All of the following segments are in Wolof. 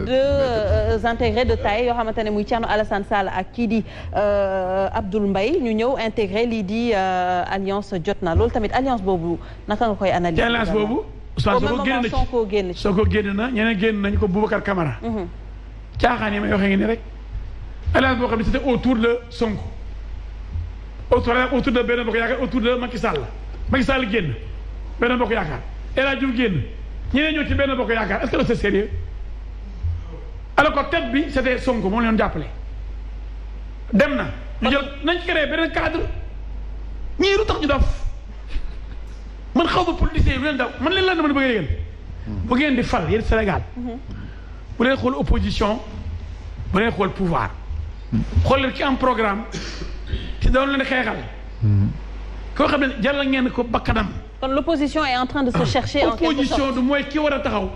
deux intégrés de taille yoo xamante ne muy Thierno Alassane Sall ak kii di Abdoul Mbaye ñu ñëw intégré lii di alliance Jotna loolu tamit alliance boobu naka nga koy analyser. alliance boobu Ousmane Sonko génn na ñeneen génn nañu ko Boubacar Camara. caaxaan yi may waxee ngi ni rek alliance boo xam ne c'était autour de Sonko autour de Benno Bokk Yaakaar autour de Macky Sall génn Benno Bokk Yaakaar El Hadj Diouf génn ñeneen ñëw ci Benno Bokk Yaakaar est-ce que c'est sérieux alors que tête bi c'était Sonko moom la ñu jàppale dem na ñu jël nañ créé beneen cadre ñii lu tax ñu def man xaw ma politicien yi bu leen daw man leen lan na mën a bëgg a yéen bu ngeen di fal yéen Sénégal bu leen xool opposition bu leen xool pouvoir xool leen ki am programme ci doon leen xeexal koo xam ne jàll ngeen ko bakkanam. kon l'opposition est en train de se chercher en quelque sorte. opposition du mooy ki war a taxaw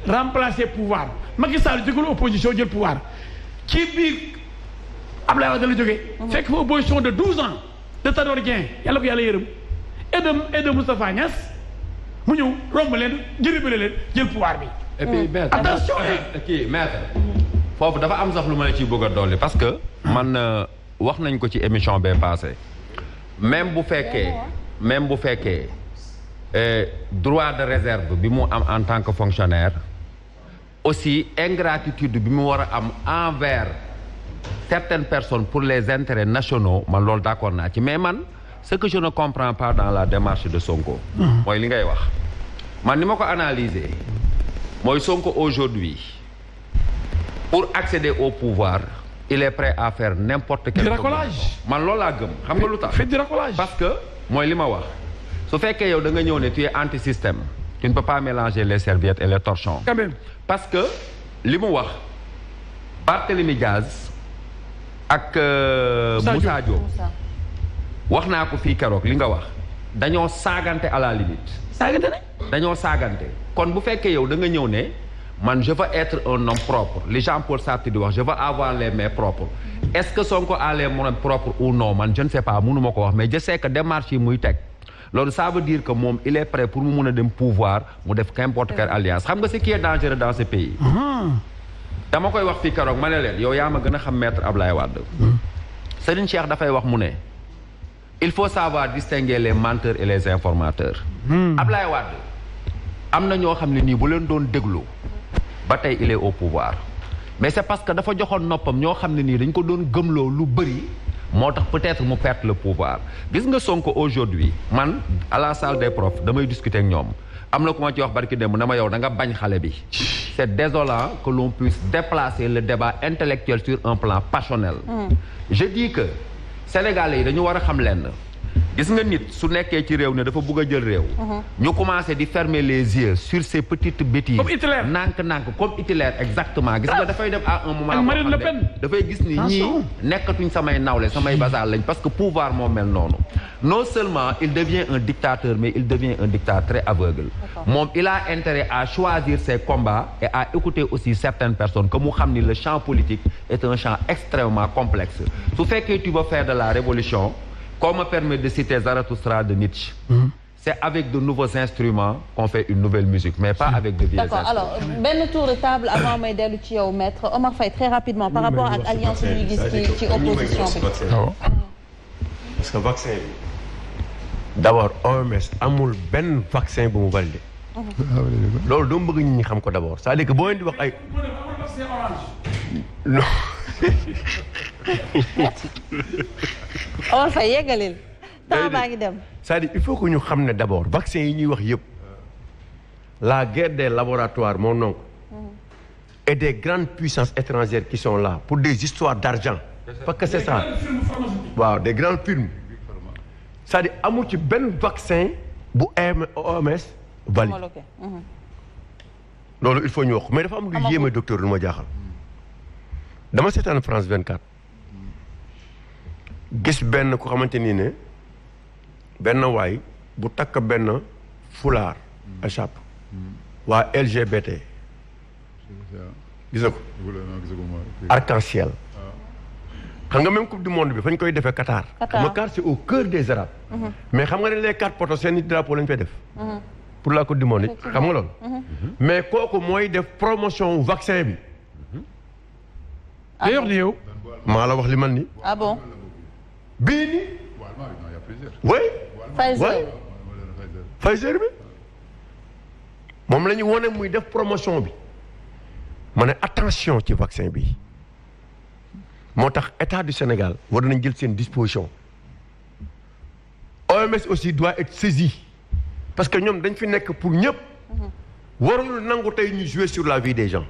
remplacer pouvoir Macky Sall jógul opposition jël pouvoir ci biir Abdoulaye Wade la jógee fekk fa opposition de 12 ans de Tanor Dieng yàlla ko yàlla yërëm et de Moustapha Niasse mu ñëw romb leen jërëbale leen jël pouvoir bi. et puis attention kii maître foofu dafa am sax lu ma la ciy bëgg a dolli parce que man wax nañ ko ci émission bee passé même bu fekkee droit de réserve bi mu am en tant que fonctionnaire aussi ingratitude bi mu war a am envers certaines personnes pour les intérêts nationaux man loolu d'accord naa ci mais man ce que je ne comprends pas dans la démarche de Sonko mooy li ngay wax man ni ma ko analyser mooy Sonko aujourd'hui pour accéder au pouvoir il est prêt à faire n'importe quel racolage man loolu laa gëm xam nga lu tax fait du racolage parce que mooy li ma wax su fekkee yow da nga ñëw ne tu es anti-système tu ne peux pas mélanger les serviettes et les torchons quand même parce que li mu wax Barthélémy Diaz ak Moussa Diop wax naa ko fii keroog li nga wax dañoo saagante à la limite dañoo saagante kon bu fekkee yow da nga ñëw ne man je veux être un homme propre li Jean-Paul Sartre di wax je veux avoir les mains propres est-ce que Sonko a les mains propres ou non man je ne sais pas mënu ma ko wax mais je sais que démarche yi muy teg loolu ça veut dire que moom il est prêt pour mu mun a dem pouvoir mu def qu'importe quelle alliance xam nga ce qui est dangereux dans ce pays dama koy wax fii keroog ma ne leen yow yaa ma gën a xam maître Ablaye Wade Serigne Cheikh dafay wax mu ne il faut savoir distinguer les menteurs et les informateurs Ablaye Wade am na ñoo xam ne nii bu leen doon déglu ba tey il est au pouvoir mais c'est parce que dafa joxoon noppam ñoo xam ne nii dañ ko doon gëmloo lu bëri moo tax peut-être mu perdre le pouvoir gis nga Sonko aujourd'hui man à la salle des profs damay discuter ak ñoom am na ku ma ci wax barki démb na ma yow da nga bañ xale bi c'est désolant que l'on puisse déplacer le débat intellectuel sur un plan passionnel je dis que Sénégalais yi dañu war a xam lenn gis nga nit su nekkee ci réew ne dafa bëgg a jël réew ñu commencer di fermer les yeux sur ces petites bêtises comme Hitler nànk comme Hitler exactement gis nga dafay dem à un moment Marine Le Pen dafay gis ni ñii nekkatuñ samay nawle samay basaal lañ parce que pouvoir moo mel noonu non seulement il devient un dictateur mais il devient un dictateur très aveugle moom il a intérêt à choisir ses combats et à écouter aussi certaines personnes que mu xam ni le champ politique est un champ extrêmement complexe su fekkee tu veux faire de la révolution qu'on me permet de citer Zarathustra de Nietzsche. C'est avec de nouveaux instruments qu'on fait une nouvelle musique, mais pas avec de vieux instruments. D'accord, alors, benn tour de table avant may dellu ci yow maître Omar Faye très rapidement par rapport ak alliance yi ñuy gis ci opposition bi. Parce que vaccin bi d'abord OMS amul benn vaccin bu mu validé. loolu doo bëgg nit ñi xam ko d'abord c'est-à-dire que boo leen di wax ay. non. Omar Faye yeggalil temps baa ngi dem. c'est-à-dire il faut que ñu xam ne d'abord vaccin yi ñuy wax yëpp la guerre des laboratoires mon oncle et des grandes puissances étrangères qui sont là pour des histoires d'argent parce que c'est ça waaw des grandes firmes c'est-à-dire amul ci benn vaccin bu OMS valide loolu il faut ñu wax mais dafa am lu yéeme docteur lu ma jaaxal dama seetaan France 24 gis benn ku xamante ni ne benn waay bu takk benn foulard échappe waa LGBT gis nga ko arc-en-ciel xam nga même coupe du monde bi fañ koy defee Qatar. Qatar c'est au cœur des Arabes mais xam nga ne les 4 poteaux seen i drapeau lañ fay def pour la Coupe du Monde xam nga loolu. mais kooku mooy def promotion vaccin bi. day wax ni yow. maa la wax li man ni. ah bon. bii nii. oui. Pfizer bi. moom la ñu wone muy def promotion bi. ma ne attention ci vaccin bi moo tax état du Sénégal war nañ jël seen disposition. OMS aussi doit être saisi parce que ñoom dañ fi nekk pour ñëpp. warul nangu tey ñu jouer sur la vie des gens.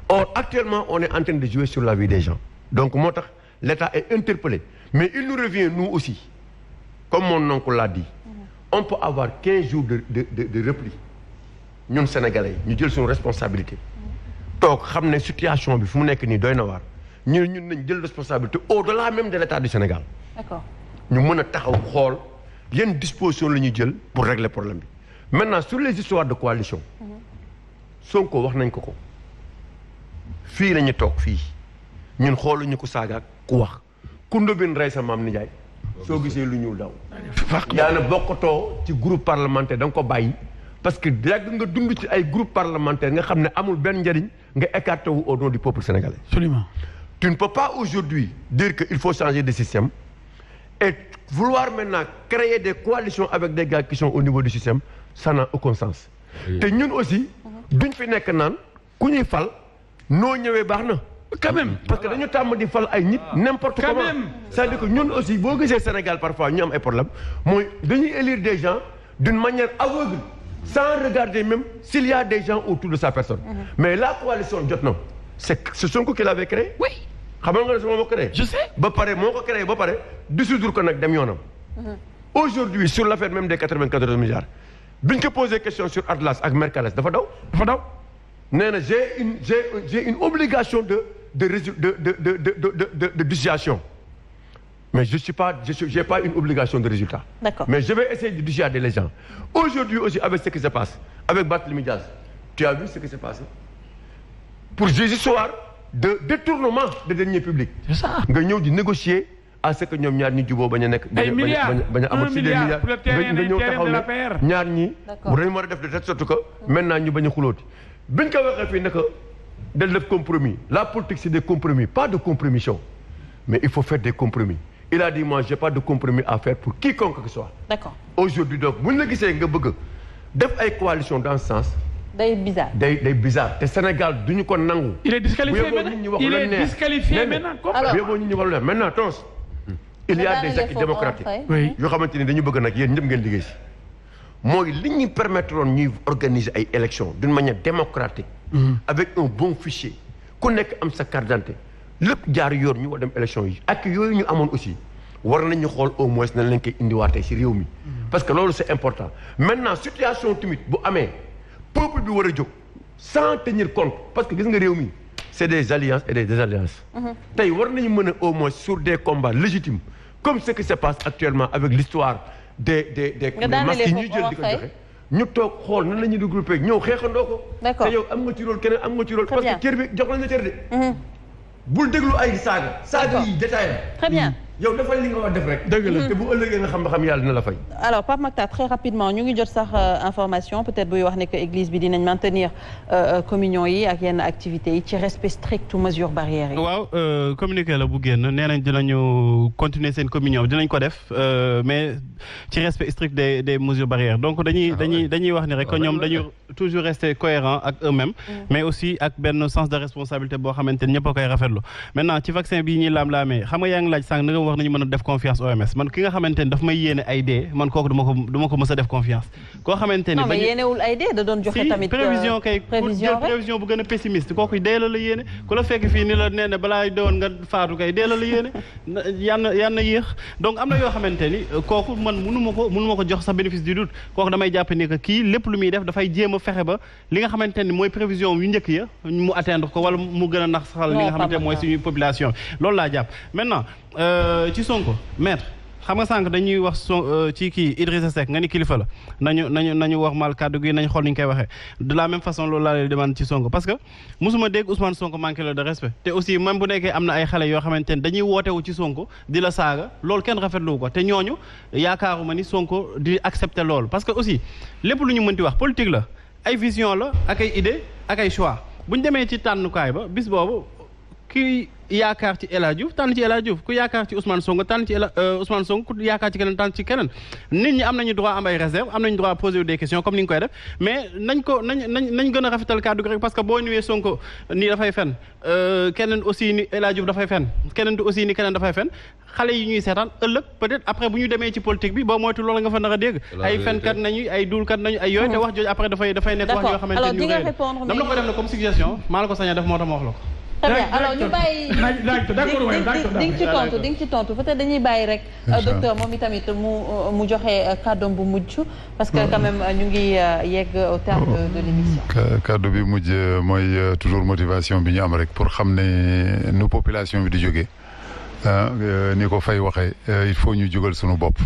or actuellement on est en train de jouer sur la vie des gens donc moo tax l'État est interpellé mais il nous revient nous aussi comme mon oncle l'a dit on peut avoir 15 jours de repli ñun Sénégalais ñu jël suñu responsabilité toog xam ne situation bi fu mu nekk nii doy na waar ñun nañ jël responsabilité au-delà même de l'État du Sénégal. D'accord. ñu mën a taxaw xool yan disposition la ñuy jël pour régler problème bi maintenant sur les histoires de coalition Sonko wax nañ ko fii la ñu toog fii ñun xooluñu ko saaga ku wax ku ndóbin rey sa maam nijaay soo gisee lu ñuul daw yaa na bokkatoo ci groupe parlementaire da nga ko bàyyi parce que yàgg nga dund ci ay groupe parlementaire nga xam ne amul benn njëriñ nga écarté wu au nom du peuple sénégalais. Absolument. Tu ne peux pas aujourd'hui dire qu'il faut changer de système et vouloir maintenant créer des coalitions avec des gars qui sont au niveau du système ça n'a aucun sens. te ñun aussi duñ fi nekk naan ku ñuy fal noo ñëwee baax na. quand même parce que dañu tàmm di fal ay nit n'importe comment. C'est-à-dire que ñun aussi boo gisee Sénégal parfois ñu am ay problème mooy dañuy élire des gens d'une manière aveugle sans regarder même s'il y a des gens autour de sa personne. Mais la coalition jot na c'est Sonko qui l'avait créé. Oui. xam nga ne sama moo créé. Je sais. ba pare moo ko créé ba pare dissoudre ko nag dem yoonam. Aujourd'hui sur l'affaire même des 94 milliards biñ ko posé question sur Atlas ak Mercalès dafa daw. nee na j'ai une obligation de dissuasion mais j'ai pas une obligation de résultat. D'accord. Mais je vais essayer de dissuader les gens. Aujourd'hui aussi avec ce qui se passe avec Barthélémy Dias tu as vu ce qui s'est passé pour des histoires de détournement de deniers publics. C'est ça. nga ñëw di négocier à ce que ñoom ñaar ñi juboo bañ a nekk. ay milliards bañ a amat si des milliards nga ñëw taxaw ne ñaar ñi. D'accord. dañu war a def de telle sorte que maintenant ñu bañ a xulooti biñ ko waxee fii ne que dañ def compromis la politique c'est des compromis pas de compromission mais il faut faire des compromis il a dit moi j'ai pas de compromis à faire pour quiconque que ce soit. D'accord. Aujourd'hui donc buñ la gisee nga bëgg def ay coalition dans ce sens. day bizarre. day bizarre te Sénégal duñu ko nangu. il est disqualifié maintenant il est disqualifié maintenant. alors bu ñu wax lu neex maintenant tons il y a des acquis démocratiques yoo xamante ni dañu bëgg nag yéen ñëpp ngeen liggéey si mooy li ñuy permettre woon ñuy organiser ay élections d'une manière démocratique avec un bon fichier ku nekk am sa carte d'identité lépp jaar yoon ñu war dem élections yi ak yooyu ñu amoon aussi war nañu xool au moins nañ leen koy indiwaatee si réew mi parce que loolu c'est important maintenant situation tamit bu amee peuple bi war a jóg sans tenir compte parce que gis nga réew mi c'est des alliances et des désalliances tey war nañu mën a au moins sur des combats légitimes comme ce qui se passe actuellement avec l'histoire des masques yi ñuy jël di ko joxe ñu toog xool nan la ñuy regroupé ñëw xeexandoo ko. D'accord. te yow am nga ci rôle keneen am nga ci rôle. Très parce bien. que cër bi jox nañ la cër de. bul déglu ay saaga yi détaillé. Très bien. yow defal li nga war def rek. dëgg la te bu ëllëgee nga xam ba xam yàlla dina la fay. alors Pape Makhtar très rapidement ñu ngi jot sax information peut-être buy wax ne que église bi dinañ maintenir communion yi ak yenn activités yi ci respect strict mesures barrières yi. waaw communiqué la bu génn nee nañ dinañu continuer seen communion dinañ ko def mais ci respect strict des mesures barrières donc dañuy wax ni rek que ñoom dañu toujours rester cohérent ak eux-mêmes mais aussi ak benn sens de responsabilité boo xamante ni ñëpp a koy rafetlu maintenant ci vaccin bii ñuy laam-laamee xam nga yaa ngi laaj sànq na nga wax nañu mën a def confiance OMS man ki nga xamante ni daf may yéene ay dee man kooku duma ko mës a def confiance koo xamante ni non mais yéenewul ay dee da doon joxe tamit prévision kay prévision bu gën a pessimiste kooku dee la yéene ku la fekk fii ni la nee na balaa doon nga faatu kay dee la yéene yan na yéex donc am na yoo xamante ni kooku man mënu ma ko jox sax bénéfice du doute kooku damay jàpp ni que kii lépp lu muy def dafay jéem a fexe ba li nga xamante ni mooy prévision yu njëkk ya mu atteindre ko wala mu gën a nax saxal li nga xamante ni mooy suñu population loolu laa jàpp maintenant ci Sonko maître xam nga sànq dañuy wax ci kii Idrissa Seck nga ni kilifa la nañu wax mal kàddu gi nañu xool ni ñu koy waxee de la même façon loolu laa lay demande ci Sonko parce que mosuma dégg Ousmane Sonko manqué la de respect te aussi même bu nekkee am na ay xale yoo xamante ne dañuy wootewu ci Sonko di la saaga loolu kenn rafetlu ko te ñooñu yaakaaruma ni Sonko di accepter loolu parce que aussi lépp lu ñu mënti wax politique la ay vision la ak ay idée ak ay choix bu ñu demee ci tànnukaay ba bis boobu ki yaakaar ci El Hadj Diouf tànn ci El Hadj Diouf ku yaakaar ci Ousmane Sonko tànn ci Ousmane Sonko ku yaakaar ci keneen tànn ci keneen nit ñi am nañu droit am ay réserve am nañu droit poser des questions comme ni nga koy def mais nañ gën a rafetal kàddu gi rek parce que boo ñëwee Sonko nii dafay fen keneen aussi ni El Hadj Diouf dafay fen keneen aussi ni keneen dafay fen xale yi ñuy seetaan ëllëg peut-être après bu ñu demee ci politique bi boo moytu loolu nga fa nar a dégg ay fenkat nañu ay duulkat nañu ay yooyu te wax jooju après dafay nekk wax yoo xamante ni dama la ko def na comme suggestion maa la ko sañ a def moo tax ma wax la ko très bien alors ñu bàyyi di nga ci tontu peut-être dañuy bàyyi rek docteur moom itamit mu joxe kàddoom bu mujj parce que quand même ñu ngi yegg au terme de l'émission. kàddu bi mujj mooy toujours motivation bi ñu am rek pour xam ne nu population bi di jógee ni ko Faye waxee il faut ñu jógal suñu bopp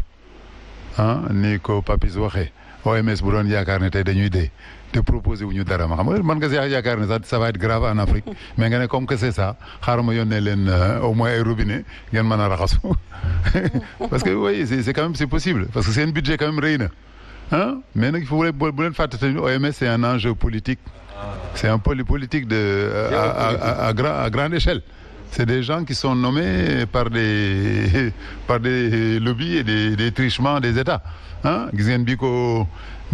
ni ko Papis waxee OMS bu doon yaakaar ne tey dañuy dee te proposé wu ñu dara ma xam nga man nga si yaakaar ne ça va être grave en Afrique mais nga ne comme que c'est ça xaaral ma yónnee leen au moins ay robinet ngeen mën a raxasu parce que oui c'est quand même c'est possible parce que seen budget quand même rëy na mais nag il faut bu leen fàtte tamit OMS c'est un enjeu politique c'est un politique à grande échelle c'est des gens qui sont nommés par des lobbies et des trichements des États gis ngeen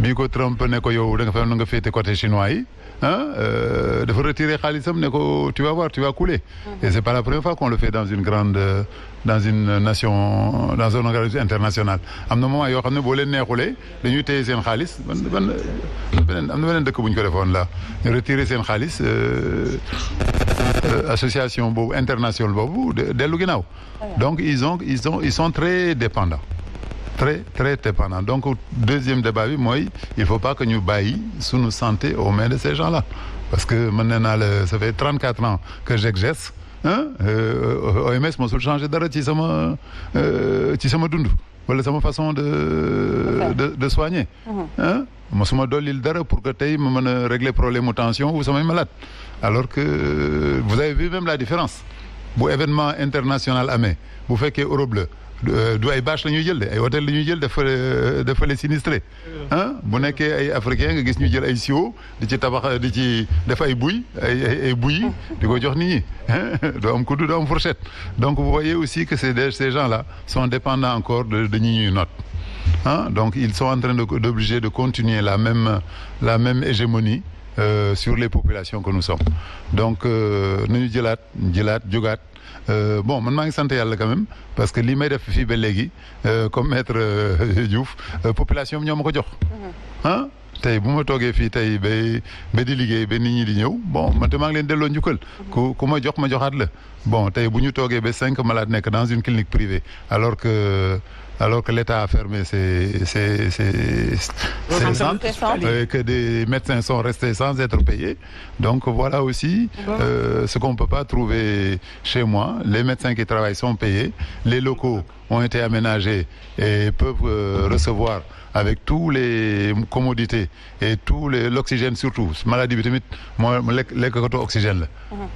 bii ko Trump ne ko yow da nga fa nga féete côté chinois yi dafa retirer xaalisam ne ko tu vas voir tu vas couler et c'est pas la première fois qu'on le fait dans une nation dans un organisme international am na moment yoo xam ne boo leen neexulee dañuy téye seen xaalis am na beneen dëkk bu ñu ko defoon la retirer seen xaalis association boobu internationale boobu dellu ginnaaw donc ils sont très dépendants très dépendant donc deuxième débat bi mooy il faut pas que ñu bàyyi sunu santé aux mains de ces gens-là parce que mën naa la ça fait 34 ans que j'exerce OMS mosul changé dara ci sama dund wala sama façon de soigner mosuma dollil dara pour que tey ma mën a régler problème mu tension ou samay malade alors que vous avez vu même la différence bu événement international amee bu fekkee Europe la du ay bâche la ñuy jël de ay hôtel la ñuy jël dafa les sinistré bu nekkee ay africain nga gis ñu jël ay siwo di ci tabax di ci def ay buy ay buy di ko jox nit ñi doo am kuddu doo am fourchette donc vous voyez aussi que ces gens-là sont dépendants encore de ñi ñuy note donc ils sont en train d'obliger de continuer la même hégémonie sur les populations que nous sommes donc nañu jëlaat jógaat bon man maa ngi sant yàlla quand même parce que li may def fii ba léegi comme maître Diouf population bi ñoo ma ko jox tey bu ma toogee fii tey ba di liggéey ba nit ñi di ñëw bon man te maa ngi leen delloo njukkal ku ma jox ma joxaat la bon tey bu ñu toogee ba 5 malades nekk dans une clinique privée alors que l'État a fermé ses centres, que des médecins sont restés sans être payés. Donc voilà aussi ce qu'on ne peut pas trouver chez moi. Les médecins qui travaillent sont payés. Les locaux ont été aménagés et peuvent recevoir avec tous les commodités et l'oxygène surtout. Maladie bi tamit moo lekkatu oxygène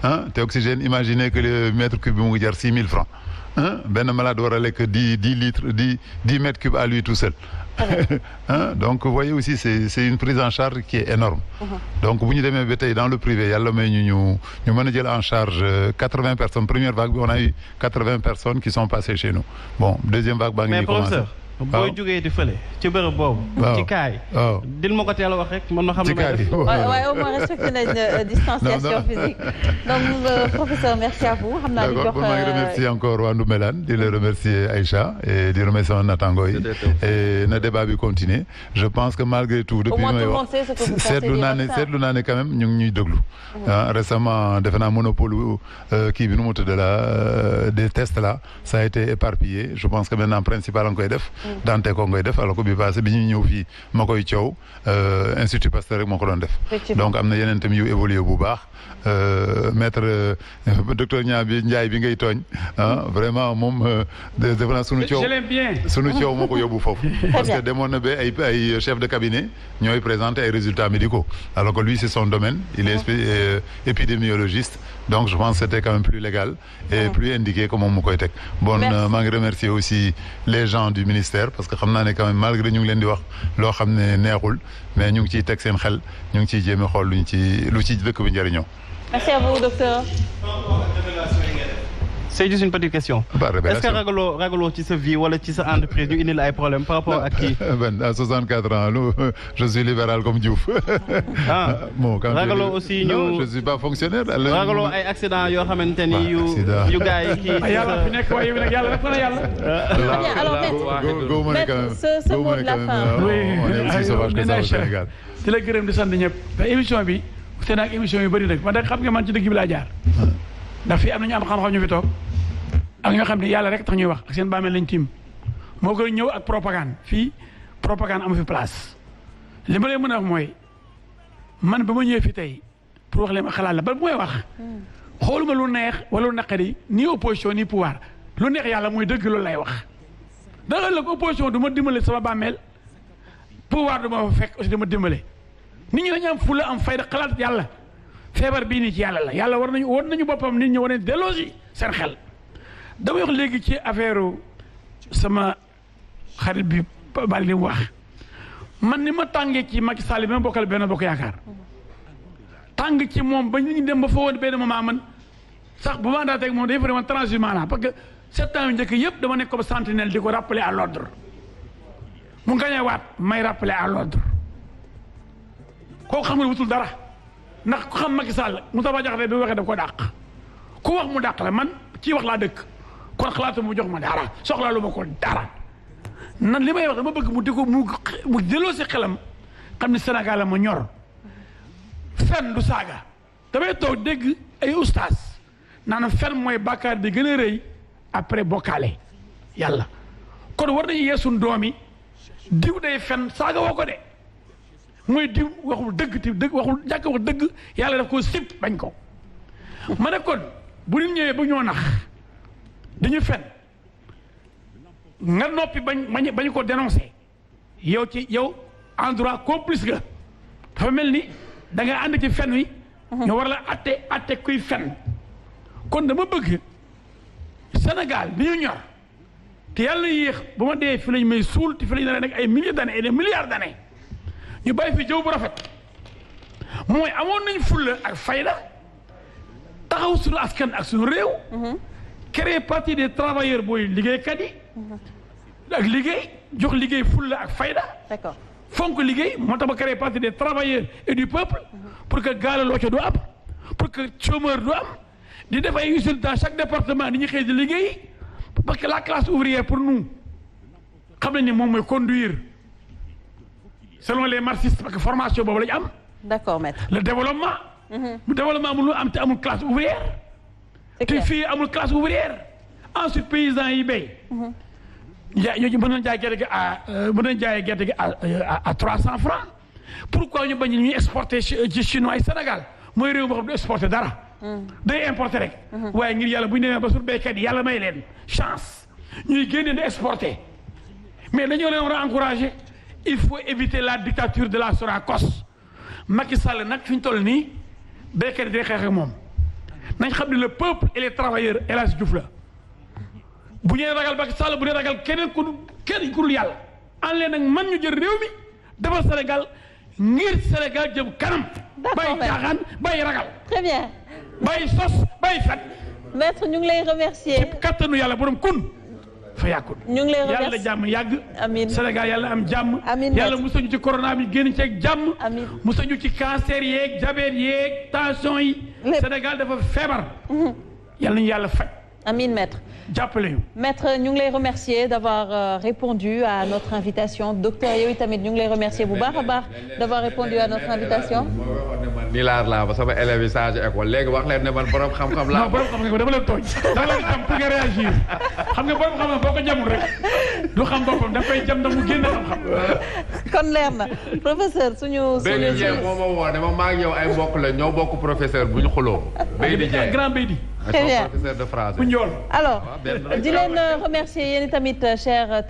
la. te oxygène imaginez que le mètre cube bi mu ngi jar 6 000 francs. benn malade war a lekk 10 litres 10 mètres cubes à lui tout seul donc vous voyez aussi c'est une prise en charge qui est énorme donc bu ñu demee ba tey dans le privé yàlla may ñu mën a jël en charge 80 personnes première vague bi on a eu 80 personnes qui sont passées chez nous bon deuxième vague baa ngi ñuy commencé booy jógee di fële ci bërëb boobu. ci kaay. dil ma ko teel a wax rek man ma xam ne may def. waaye au moins respecté nañ distanciation physique. donc professeur merci à vous. xam naa di jox d'accord maa ngi remercier encore waa Ndoumbelane di la remercier Aïcha et di remercier sama natango yi. et na débat bi continuer je pense que malgré tout. depuis may wax seetlu naa ne quand même ñu ngi ñuy déglu. récemment defe naa monopole kii bi nu mu tudd la des tests là ça a été éparpillé je pense que maintenant principal nga koy def. Dante ko ngay def alors que bi passé bi ñuy ñëw fii ma koy coow Institut Pasteur rek moo ko doon def donc am na yeneen tam yu évolué bu baax maître docteur Ndiaye bi ngay tooñ vraiment moom defe naa sunu coow moo ko yóbbu foofu parce que demoon na ba ay chef de cabinet ñooy présenter ay résultats médicaux alors que lui c'est son domaine il est épidémiologiste donc je pense que c'était quand même plus légal et plus indiqué que moom mu koy teg bon maa ngi remercier aussi les gens du ministère parce que xam naa ne quand même malgré ñu ngi leen di wax loo xam ne neexul mais ñu ngi ciy teg seen xel ñu ngi ciy jéem a xool lu ci dëkk bi njëriñoo. Merci à vous, docteur. C'est juste une petite question. Est-ce que ragaloo ci sa vie wala ci sa entreprise ñu indil ay problème par rapport ak kii. Ben à 64 ans je suis libéral comme Diouf. Bon ragaloo aussi ñu. Je suis pas fonctionnaire. ragaloo ay accident yoo xamante ni yu gars yi kii. yàlla fi nekk waaye nag yàlla rek la yàlla. ce mot de la fin. On est aussi sauvage que ça au Sénégal. di la gërëm di sant ñëpp te émission bi te nag émission yu bëri nag man nag xam nga man ci dëgg bi laa jaar. ndax fii am na ñu am xam-xam ñu fi toog. ak ñoo xam ne yàlla rek tax ñuy wax ak seen bàmmeel lañ tiim moo koy ñëw ak propagande fii propagande amu fi place li ma leen mën a wax mooy man ba ma ñëwee fi tey pour wax leen ma xalaat la ba bu may wax xooluma lu neex wala lu naqari ni opposition ni pouvoir lu neex yàlla mooy dëgg loolu lay wax. da ëllëg opposition du ma dimbale sama bàmmeel pouvoir du ma fekk aussi dama dimbale nit ñi dañu am fulla am fayda xalaat yàlla feebar bii nii ci yàlla la yàlla war nañu boppam nit ñi war nañu delloosi seen xel. dama wax léegi ci affaire sama xarit bi bari li mu wax man ni ma tàngee ci Macky Sall bi ma bokkal benn bokk yaakaar tàng ci moom ba ñu dem ba fa woon benn moment man sax bu ma daa teg moom day fa man transhumant la parce que 7 ans yu njëkk yëpp dama nekk comme sentinelle di ko rappeler à l'ordre mu gañe waat may rappeler à l'ordre koo xam ne wutul dara ndax ku xam Macky Sall Moustapha Diakhaté bi waxee daf ko dàq ku wax mu dàq la man ci wax laa dëkk kon xalaatu mu jox ma dara soxlaa lu ma ko dara nan li may wax dama bëgg mu di ko mu delloo si xelam xam ne Sénégal la ma ñor fen du saaga damay toog dégg ay ustaas naan fen mooy bàkkaar bi gën a rëy après bokkaale yàlla kon war nañu yeesuñ doom yi diw day fen saaga woo ko de mooy diw waxul dëgg ti dëgg waxul jàkk wax dëgg yàlla daf ko sib bañ ko ma ne kon bu nit ñëwee bu ñoo nax dañu fen nga noppi bañ ko dénoncé yow en droit complice ga dafa mel ni da nga ànd ci fen wi ñu war la atte kuy fen kon dama bëgg Sénégal bi ñu ñor te yàlla yéex ba ma dee fi lañ may suul te fi lañ nekk ay milliers d'années et des milliards d'années ñu bàyyi fi jëw bu rafet mooy amoon nañ fulla ak fayda taxaw suñu askan ak suñu réew créer partie des travailleurs booy liggéeykat yi ak liggéey jox liggéey fulla ak fayda d'accord fonk liggéey moo tax ba créer partie des travailleurs et du peuple pour que gaalaloo ca du am pour que chômeur du am di def ay usines dans chaque département ni ñu xëy di liggéey parce que la classe ouvrière pour nous xam nañ ne moom mooy conduire selon les marxistes parce que formation boobu la ñu am d'accord maître le développement bu développement mënul am te amul classe ouvrière te fii amul classe ouvrière ensuite paysans yi béy ñooñu mën nañ jaay gerte gi à 300 francs pourquoi ñu bañ ñuy exporter ci chinois yi Sénégal mooy réew moo xam du exporter dara day importer rek waaye ngir yàlla bu ñu demee ba suñu béykat yi yàlla may leen chance ñuy génne di exporter mais dañoo leen war a encourager il faut éviter la dictature de la Sonacos Macky Sall nag fi ñu toll nii béykat yi day xeex ak moom nañ xam ne le peuple et les travailleurs El Hadji Diouf la bu ñuy ragal Macky Sall bu ñuy ragal keneen ku dul yàlla an leen nag man ñu jël réew mi defal Sénégal ngir Sénégal jëm kanam. bàyyi caaxaan bàyyi ragal. très bien. bàyyi sos bàyyi fen. maître ñu ngi lay remercier. ci kattanu yàlla borom kun fa yàkkul. ñu ngi lay remercier yàlla jàmm yàgg. amiin Sénégal yàlla am jàmm. amiin yàlla musañu ci corona bi génn ceeg jàmm. amiin musañu ci cancer yeeg diabète yeeg tension yi. Sénégal dafa feebar. yàlla nañu yàlla faj. amiin maître. jàppale ñu. maître ñu ngi lay remercier d'avoir répondu à notre invitation docteur yow tamit ñu ngi lay remercier bu baax a baax d'avoir répondu à notre invitation. nii laa ba sama élèves yi changé école léegi wax leen ne man borom xam-xam laa. non borom xam-xam nga dama leen tooñ dama leen xam pour nga réagir xam nga borom xam-xam boo ko jamul rek du xam boppam dafay jam ndax mu génn xam-xam. kon leer na professeur suñu. Beydi Dieng moo ma woo ne ma maa ngi yow ay mbokk la ñoo bokk professeur bu ñu xuloo. Beydi Dieng grand Beydi. très bien professeur de français. bu njool. alors di leen remercier yéen tamit chers